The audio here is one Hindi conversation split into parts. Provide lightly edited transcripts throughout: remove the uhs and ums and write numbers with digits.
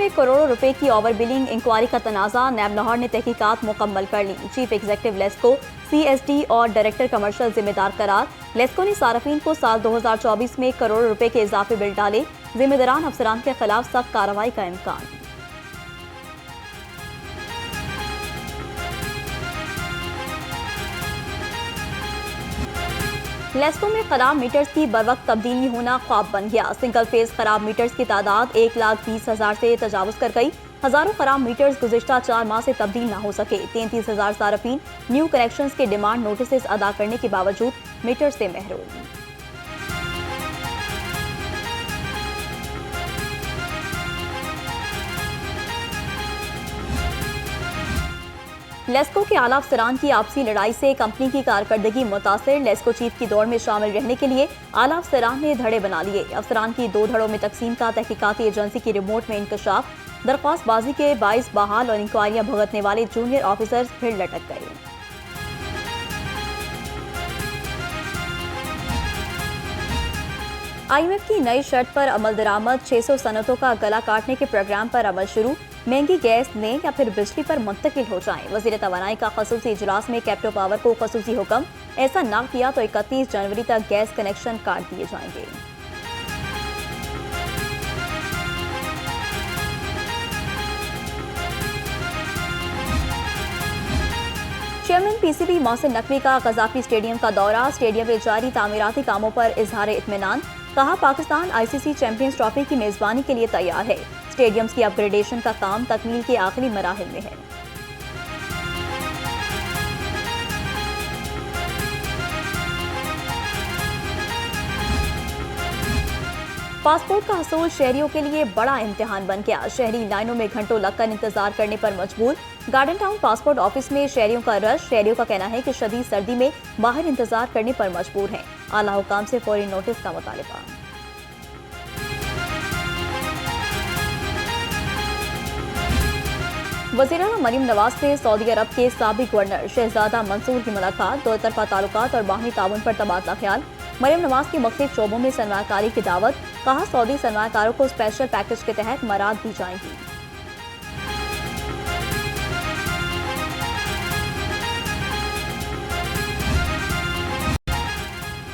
में करोड़ों रुपए की ओवर बिलिंग इंक्वायरी का तनाज़ा, नैब लाहौर ने तहकीकात मुकम्मल कर ली। चीफ एग्जीक्यूटिव लेस्को, CSD और डायरेक्टर कमर्शियल जिम्मेदार करार। लेस्को ने सार्फिन को साल 2024 में करोड़ों रुपए के इजाफे बिल डाले। जिम्मेदारान अफसरान के खिलाफ सख्त कार्रवाई का इम्कान। लेस्को में खराब मीटर्स की बरवक्त तब्दीली होना ख्वाब बन गया। सिंगल फेज खराब मीटर्स की तादाद 1,20,000 से तजावुज कर गई। हजारों खराब मीटर्स गुज़िश्ता 4 माह से तब्दील न हो सके। 33,000 सार्फिन न्यू कनेक्शंस के डिमांड नोटिस अदा करने के बावजूद मीटर से महरूम। लेस्को के आला अफसरान की आपसी लड़ाई से कंपनी की कारकर्दगी मुतासिर। लेस्को चीफ की दौड़ में शामिल रहने के लिए आला अफसरान ने धड़े बना लिए। अफसरान की 2 धड़ों में तकसीम का तहकीकाती एजेंसी की रिमोट में इंकशाफ। दरख्वास्त बाजी के 22 बहाल और इंक्वायरियां भुगतने वाले जूनियर ऑफिसर्स फिर लटक गए। IMF की नई शर्त पर अमल दरामद। 600 सनतों का गला काटने के प्रोग्राम पर अमल शुरू। महंगी गैस लें या फिर बिजली पर मुंतकिल हो जाएं। वज़ीर तवानाई का खसूसी इजलास में कैप्टो पावर को खसूसी हुक्म। ऐसा ना किया तो 31 जनवरी तक गैस कनेक्शन काट दिए जाएंगे। चेयरमैन PCB मोहसिन नकवी का कज़ाफी स्टेडियम का दौरा। स्टेडियम में जारी तामीराती कामों पर इजहार इत्मीनान। कहा, पाकिस्तान ICC चैंपियंस ट्रॉफी की मेजबानी के लिए तैयार है। स्टेडियम्स की अपग्रेडेशन का काम तकमील के आखिरी मराहिल में है। पासपोर्ट का हसूल शहरियों के लिए बड़ा इम्तिहान बन गया। शहरी लाइनों में घंटों लगकर इंतजार करने पर मजबूर। गार्डन टाउन पासपोर्ट ऑफिस में शहरियों का रश। शहरियों का कहना है कि शदीद सर्दी में बाहर इंतजार करने पर मजबूर हैं। आला हुकाम से फौरी नोटिस का मुतालिबा। वज़ीर-ए-आज़म मरीम नवाज से सऊदी अरब के साबिक गवर्नर शहजादा मंसूर की मुलाकात। 2 तरफा ताल्लुकात और बाहमी ताउन पर तबादला ख्याल। मरीम नवाज की मुख्तलिफ शोबों में सरमायाकारी की दावत। कहा, सऊदी सरमायाकारों को स्पेशल पैकेज के तहत मराद दी जाएंगी।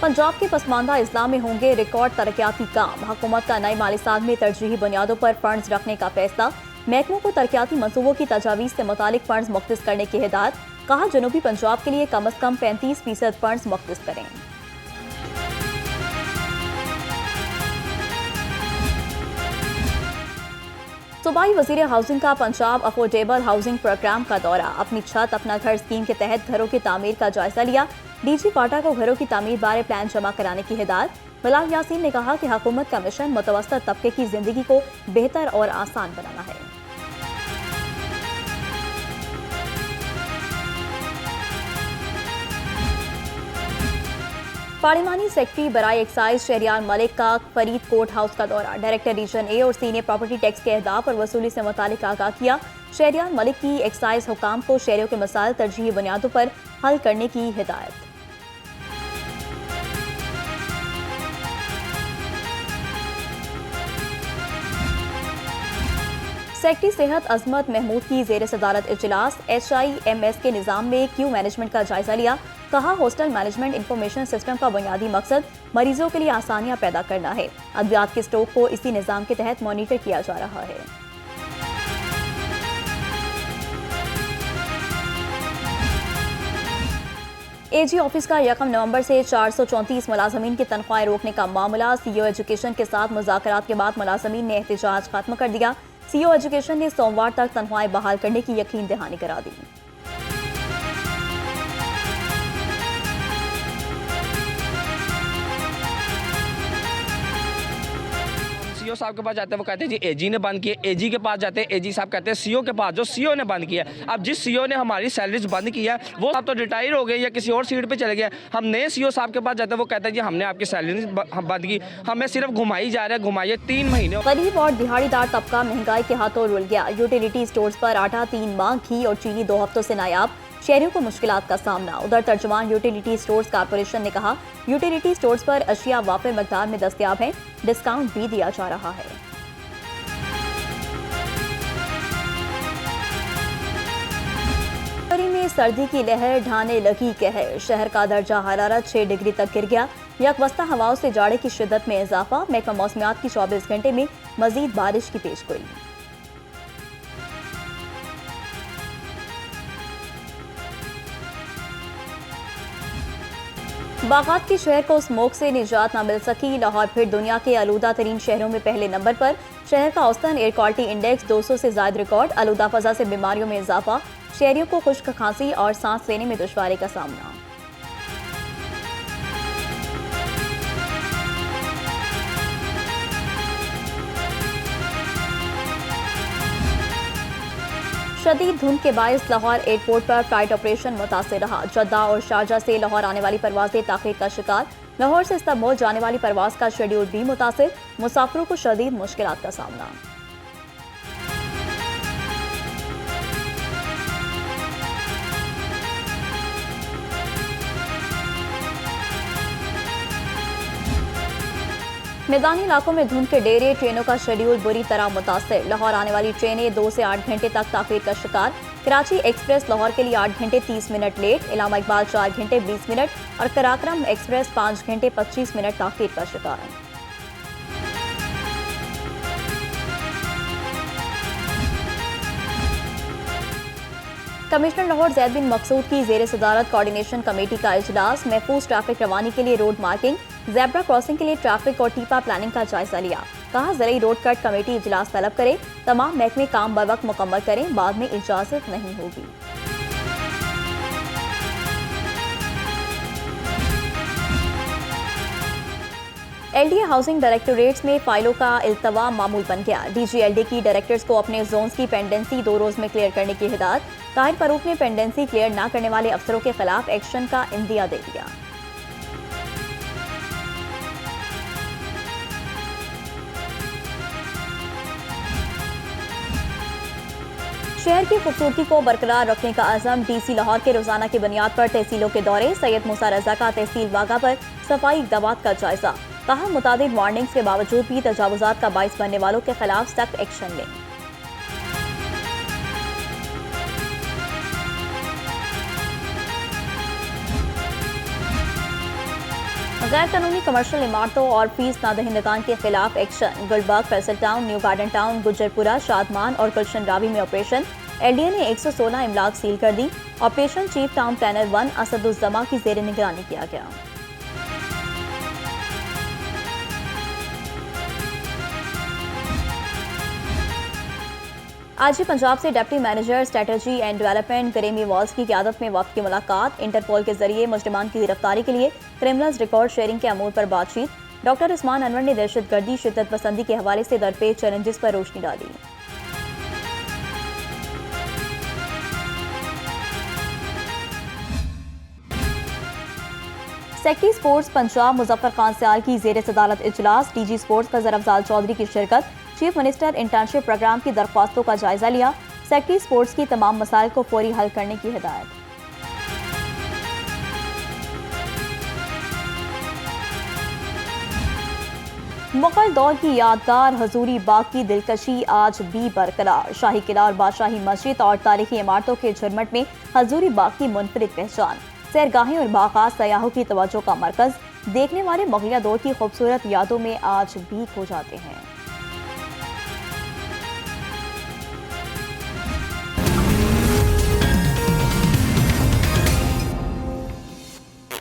पंजाब के पसमानदा अजला में होंगे रिकॉर्ड तरक्याती काम। हुकूमत का नए माली साल में तरजीही बुनियादों पर फंड्स रखने का फैसला। महकमों को तरक्याती मंसूबों की तजावीज़ से मुतालिक फंड्स मुख्तस करने की हिदायत। कहा, जनूबी पंजाब के लिए कम अज कम 35% फंड्स मुख्तस करें। सूबाई वजीर हाउसिंग का पंजाब अफोर्डेबल हाउसिंग प्रोग्राम का दौरा। अपनी छत अपना घर स्कीम के तहत घरों की तामीर का जायजा लिया। DG पाटा को घरों की तामीर बारे प्लान जमा कराने की हिदायत। बिलाल यासीन ने कहा कि हुकूमत का मिशन मुतवस्सित तबके की जिंदगी को बेहतर और आसान बनाना है। पार्लिमानी सेक्रेटरी बराए एक्साइज शहरियार मलिक का फरीदकोट हाउस का दौरा। डायरेक्टर रीजन A और C ने प्रॉपर्टी टैक्स के अहदाफ और वसूली से मुतालिक आगाह किया। शहरियार मलिक की एक्साइज हुकाम को शहरियों के मसाइल तरजीही बुनियादों पर हल करने की हिदायत। सेक्रेटरी सेहत अजमत महमूद की जेर सदारत इजलास। HIMS के निज़ाम में क्यू मैनेजमेंट का जायजा लिया। कहा, हॉस्टल मैनेजमेंट इंफॉर्मेशन सिस्टम का बुनियादी मकसद मरीजों के लिए आसानियां पैदा करना है। अद्वियात के स्टॉक को इसी निज़ाम के तहत मॉनिटर किया जा रहा है। AG ऑफिस का 1 नवंबर से 434 मुलाजमीन की तनख्वाहें रोकने का मामला। CO एजुकेशन के साथ मुज़ाकरात के बाद मुलाजमीन ने एहतजाज खत्म कर दिया। CO एजुकेशन ने सोमवार तक तनख्वाहें बहाल करने की यकीन दहानी करा दी। CO साहब के पास जाते हैं, वो कहते हैं जी AG ने बंद किया। AG के पास जाते हैं, AG साहब कहते हैं CO के पास, जो CO ने बंद किया। अब जिस CO ने हमारी सैलरीज बंद किया वो अब तो रिटायर हो गए या किसी और सीट पे चले गए। हम नए CO साहब के पास जाते हैं, वो कहते हैं जी हमने आपकी सैलरी बंद की, हमें सिर्फ घुमाई जा रहा है, घुमाइए 3 महीने। गरीब और दिहाड़ीदार तबका महंगाई के हाथों रुल गया। यूटिलिटी स्टोर्स पर आटा 3 माह, घी और चीनी 2 हफ्तों से नायाब। शहरियों को मुश्किलात का सामना। उधर तर्जुमान यूटिलिटी स्टोर्स कॉर्पोरेशन ने कहा, यूटिलिटी स्टोर्स पर अशिया वाफिर मकदार में दस्तयाब है, डिस्काउंट भी दिया जा रहा है। में सर्दी की लहर ढाने लगी कहर। शहर का दर्जा हरारत 6 डिग्री तक गिर गया। यकवस्ता हवाओं से जाड़े की शिद्दत में इजाफा। महकमा मौसमियात की 24 घंटे में मजीद बारिश की पेशगोई। बागात के शहर को स्मोक से निजात न मिल सकी। लाहौर फिर दुनिया के आलूदा तरीन शहरों में पहले नंबर पर। शहर का औसतन एयर क्वालिटी इंडेक्स 200 से ज्यादा रिकॉर्ड। आलूदा फजा से बीमारियों में इजाफा। शहरियों को खुश्क खांसी और सांस लेने में दुश्वारी का सामना। शदीद धुंध के बायस लाहौर एयरपोर्ट पर फ्लाइट ऑपरेशन मुतासिर रहा। जद्दा और शारजा से लाहौर आने वाली परवाजें ताखीर का शिकार। लाहौर से इस्तांबुल जाने वाली परवाज का शेड्यूल भी मुतासिर। मुसाफिरों को शदीद मुश्किलात का सामना। मैदानी इलाकों में धुंध के डेरे। ट्रेनों का शेड्यूल बुरी तरह मुतासिर। लाहौर आने वाली ट्रेनें 2 से 8 घंटे तक ताखीर का शिकार। कराची एक्सप्रेस लाहौर के लिए 8 घंटे 30 मिनट लेट। इलामा इकबाल 4 घंटे 20 मिनट और कराक्रम एक्सप्रेस 5 घंटे 25 मिनट ताखीर का शिकार। कमिश्नर लाहौर ज़ैद बिन मकसूद की ज़ेर सदारत कोऑर्डिनेशन कमेटी का इजलास। महफूज ट्रैफिक रवानी के लिए रोड मार्किंग, ज़ेब्रा क्रॉसिंग के लिए ट्रैफिक और टीपा प्लानिंग का जायजा लिया। कहा ज़रूरी रोड कट कमेटी इजलास तलब करे। तमाम महकमे काम बर वक्त मुकम्मल करें, बाद में इजाजत नहीं होगी। LDA हाउसिंग डायरेक्टोरेट्स में फाइलों का इल्तवा मामूल बन गया। DGLD की डायरेक्टर्स को अपने जोन्स की पेंडेंसी 2 रोज में क्लियर करने की हिदायत। ताहिर फरूख ने पेंडेंसी क्लियर न करने वाले अफसरों के खिलाफ एक्शन का इंदिया दे दिया। शहर की खूबसूरती को बरकरार रखने का अज़म। DC लाहौर के रोजाना की बुनियाद पर तहसीलों के दौरे। सैयद मूसा रजा का तहसील वागा पर सफाई इक़दामात का जायजा। कहा मुतादिद वार्निंग्स के बावजूद भी तजावुजात का बाइस बनने वालों के खिलाफ सख्त एक्शन लें। गैर कानूनी कमर्शियल इमारतों और फीस नादहिंदगान के खिलाफ action. Gulberg, Faisal town, new garden town, Gujarpura, Shadman और गुलशन रावी में ऑपरेशन। LDA ने 116 इमलाक सील कर दी। ऑपरेशन चीफ टाउन प्लानर 1 असदुज्जमा की जेर निगरानी किया गया। आज ही पंजाब से deputy manager strategy and development Grammy walls की क़यादत में वक्त की मुलाकात। इंटरपोल के जरिए मुजरिमान की गिरफ्तारी के लिए क्रिमिनल्स रिकॉर्ड शेयरिंग के अमूर पर बातचीत। डॉक्टर उस्मान अनवर ने दहशतगर्दी, शिद्दत पसंदी के हवाले से दरपेश चैलेंजेस पर रोशनी डाली। सेक्रेटरी स्पोर्ट्स पंजाब मुजफ्फर खान सियाल की जेर सदारत इजलास। DG स्पोर्ट्स क़ज़र अफजाल चौधरी की शिरकत। चीफ मिनिस्टर इंटर्नशिप प्रोग्राम की दरख्वास्तों का जायजा लिया। सेक्रेटरी स्पोर्ट्स की तमाम मसाइल को फौरी हल करने की हिदायत। मुगल दौर की यादगार हजूरी बाग की दिलकशी आज भी बरकरार। शाही किला और बादशाही मस्जिद और तारीखी इमारतों के झुरमट में हजूरी बाग की मुनफरिद पहचान। सैरगाहें और बागात सयाहों की तवज्जो का मरकज। देखने वाले मुगलिया दौर की खूबसूरत यादों में आज भी खो जाते हैं।